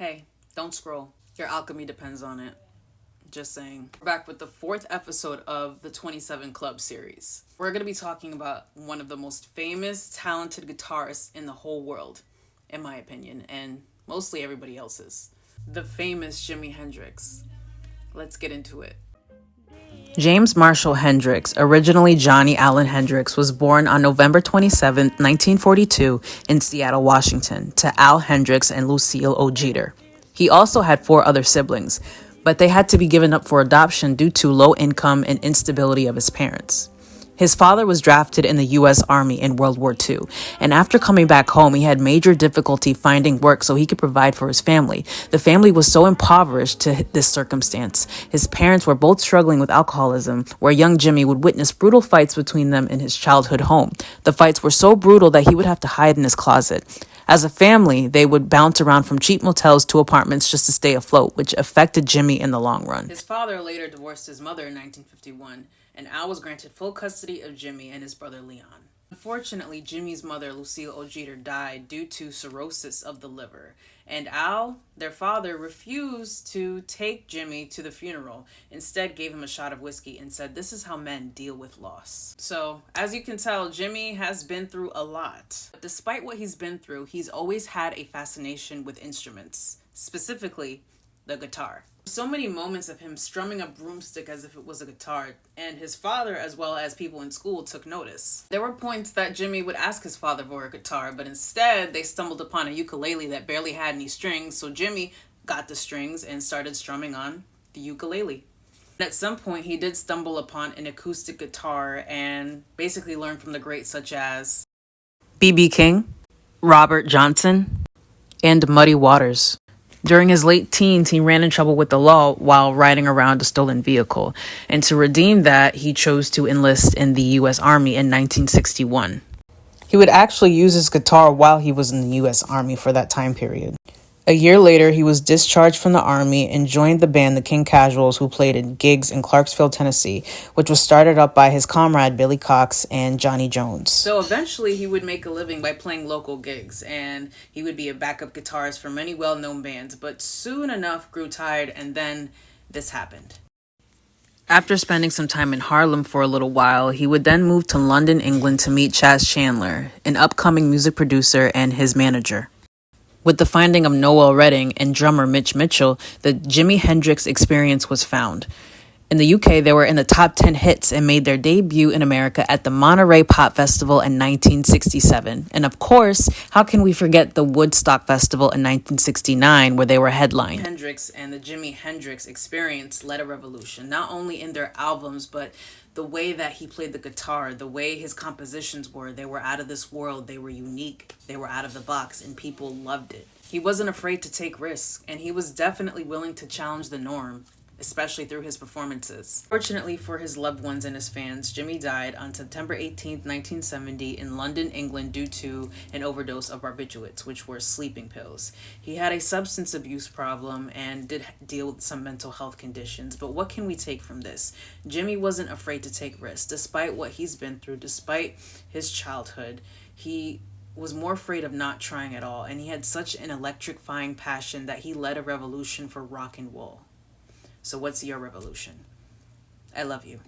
Hey, don't scroll. Your alchemy depends on it. Just saying. We're back with the fourth episode of the 27 Club series. We're going to be talking about one of the most famous, talented guitarists in the whole world, in my opinion, and mostly everybody else's. The famous Jimi Hendrix. Let's get into it. James Marshall Hendrix, originally Johnny Allen Hendrix, was born on November 27, 1942, in Seattle, Washington, to Al Hendrix and Lucille O. Jeter. He also had four other siblings, but they had to be given up for adoption due to low income and instability of his parents. His father was drafted in the U.S. Army in World War II, and after coming back home, he had major difficulty finding work so he could provide for his family. The family was so impoverished to this circumstance. His parents were both struggling with alcoholism, where young Jimmy would witness brutal fights between them in his childhood home. The fights were so brutal that he would have to hide in his closet. As a family, they would bounce around from cheap motels to apartments just to stay afloat, which affected Jimmy in the long run. His father later divorced his mother in 1951, and Al was granted full custody of Jimmy and his brother Leon. Unfortunately, Jimmy's mother, Lucille O. Jeter, died due to cirrhosis of the liver, and Al, their father, refused to take Jimmy to the funeral, instead gave him a shot of whiskey and said, "This is how men deal with loss." So, as you can tell, Jimmy has been through a lot. But despite what he's been through, he's always had a fascination with instruments, specifically the guitar. So many moments of him strumming a broomstick as if it was a guitar, and his father, as well as people in school, took notice. There were points that Jimmy would ask his father for a guitar, but instead they stumbled upon a ukulele that barely had any strings, so Jimmy got the strings and started strumming on the ukulele. At some point, he did stumble upon an acoustic guitar and basically learned from the greats such as B.B. King, Robert Johnson, and Muddy Waters. During his late teens, he ran in trouble with the law while riding around a stolen vehicle. And to redeem that, he chose to enlist in the U.S. Army in 1961. He would actually use his guitar while he was in the U.S. Army for that time period. A year later, he was discharged from the Army and joined the band the King Casuals, who played in gigs in Clarksville, Tennessee, which was started up by his comrade Billy Cox and Johnny Jones. So eventually he would make a living by playing local gigs, and he would be a backup guitarist for many well-known bands, but soon enough grew tired, and then this happened. After spending some time in Harlem for a little while, he would then move to London, England to meet Chas Chandler, an upcoming music producer and his manager. With the finding of Noel Redding and drummer Mitch Mitchell, the Jimi Hendrix Experience was found. In the UK, they were in the top 10 hits and made their debut in America at the Monterey Pop Festival in 1967. And of course, how can we forget the Woodstock Festival in 1969, where they were headlined? Hendrix and the Jimi Hendrix Experience led a revolution, not only in their albums, but the way that he played the guitar, the way his compositions were. They were out of this world, they were unique, they were out of the box, and people loved it. He wasn't afraid to take risks, and he was definitely willing to challenge the norm, especially through his performances. Fortunately for his loved ones and his fans, Jimmy died on September 18, 1970 in London, England due to an overdose of barbiturates, which were sleeping pills. He had a substance abuse problem and did deal with some mental health conditions, but what can we take from this? Jimmy wasn't afraid to take risks. Despite what he's been through, despite his childhood, he was more afraid of not trying at all, and he had such an electrifying passion that he led a revolution for rock and roll. So what's your revolution? I love you.